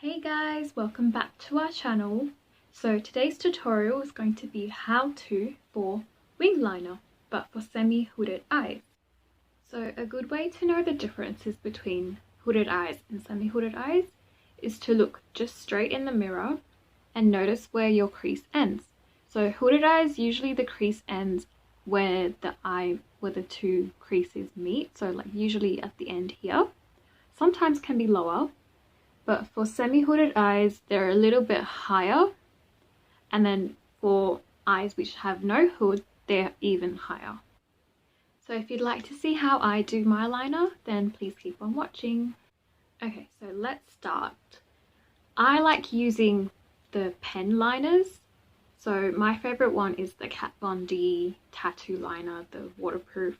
Hey guys, welcome back to our channel. So today's tutorial is going to be how to for wing liner, but for semi-hooded eyes. So a good way to know the differences between hooded eyes and semi-hooded eyes is to look just straight in the mirror and notice where your crease ends. So hooded eyes, usually the crease ends where the two creases meet, so like usually at the end here. Sometimes can be lower, but for semi-hooded eyes they're a little bit higher, and then for eyes which have no hood they're even higher. So if you'd like to see how I do my liner, then please keep on watching. Okay, so let's start. I like using the pen liners. So my favorite one is the Kat Von D tattoo liner, the waterproof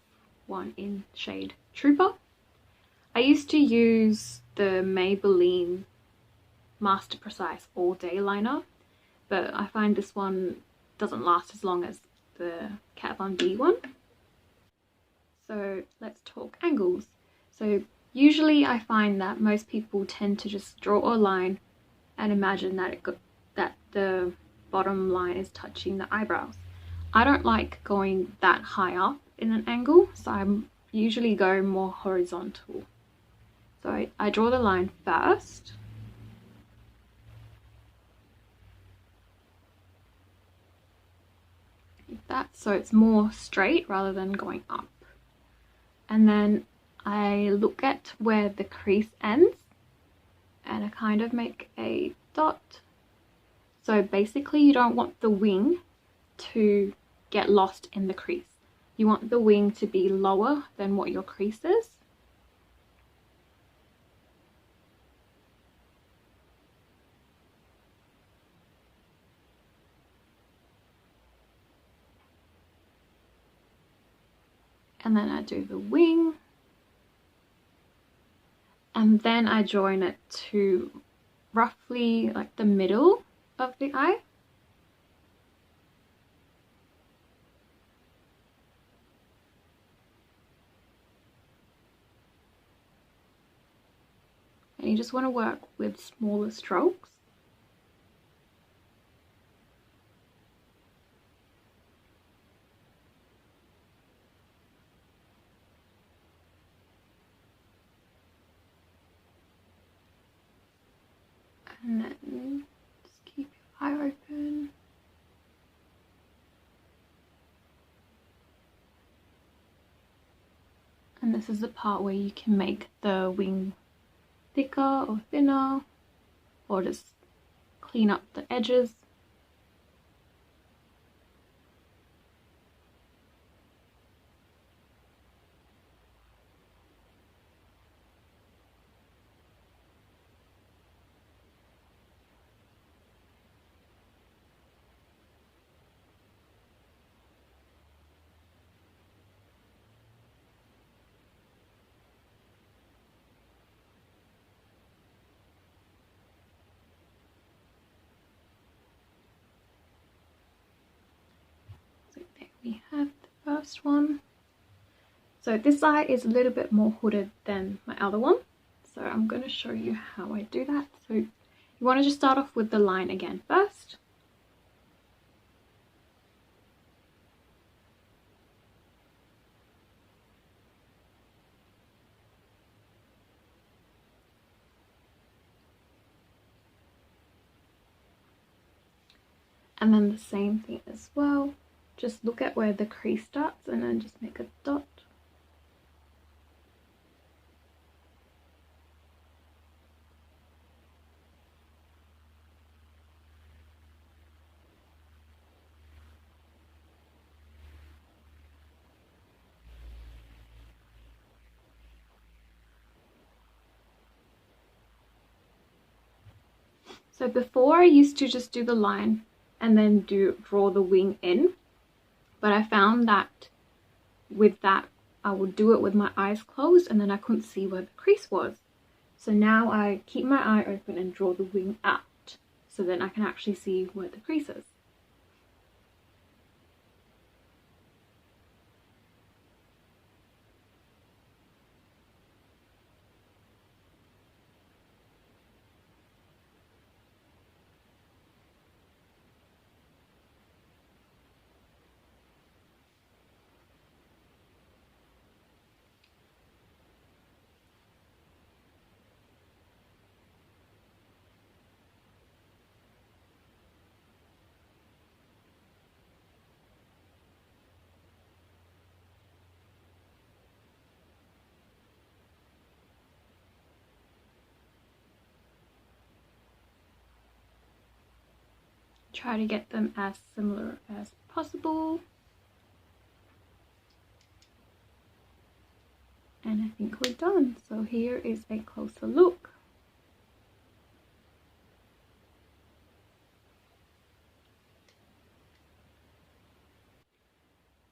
one in shade Trooper. I used to use the Maybelline Master Precise All Day liner, but I find this one doesn't last as long as the Kat Von D one. So let's talk angles. So usually I find that most people tend to just draw a line and imagine that the bottom line is touching the eyebrows. I don't like going that high up in an angle, so I usually go more horizontal. So I draw the line first. Like that, so it's more straight rather than going up. And then I look at where the crease ends and I kind of make a dot. So basically you don't want the wing to get lost in the crease. You want the wing to be lower than what your crease is. And then I do the wing, and then I join it to roughly like the middle of the eye. And you just want to work with smaller strokes. And then just keep your eye open. And this is the part where you can make the wing thicker or thinner, or just clean up the edges. So there we have the first one. So this eye is a little bit more hooded than my other one, so I'm going to show you how I do that. So you want to just start off with the line again first. And then the same thing as well. Just look at where the crease starts and then just make a dot. So before I used to just do the line and then draw the wing in, but I found that with that I would do it with my eyes closed and then I couldn't see where the crease was. So now I keep my eye open and draw the wing out, so then I can actually see where the crease is. try to get them as similar as possible. And I think we're done. So here is a closer look.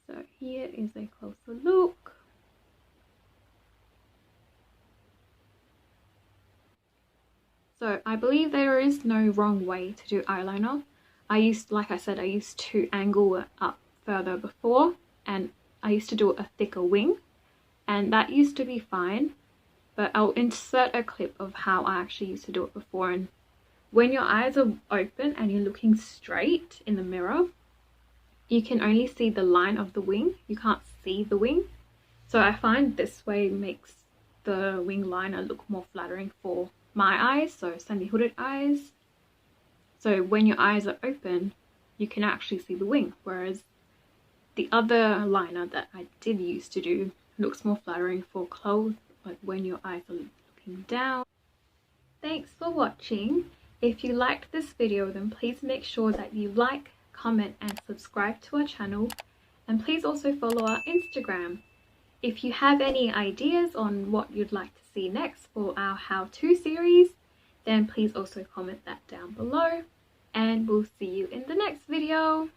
So here is a closer look. So I believe there is no wrong way to do eyeliner. Like I said, I used to angle it up further before, and I used to do a thicker wing, and that used to be fine. But I'll insert a clip of how I actually used to do it before. And when your eyes are open and you're looking straight in the mirror, you can only see the line of the wing. You can't see the wing. So I find this way makes the wing liner look more flattering for my eyes, so semi-hooded eyes. So when your eyes are open, you can actually see the wing, whereas the other liner that I did used to do looks more flattering for clothes, like when your eyes are looking down. Thanks for watching. If you liked this video, then please make sure that you like, comment and subscribe to our channel, and please also follow our Instagram. If you have any ideas on what you'd like to see next for our how-to series, then please also comment that down below, and we'll see you in the next video.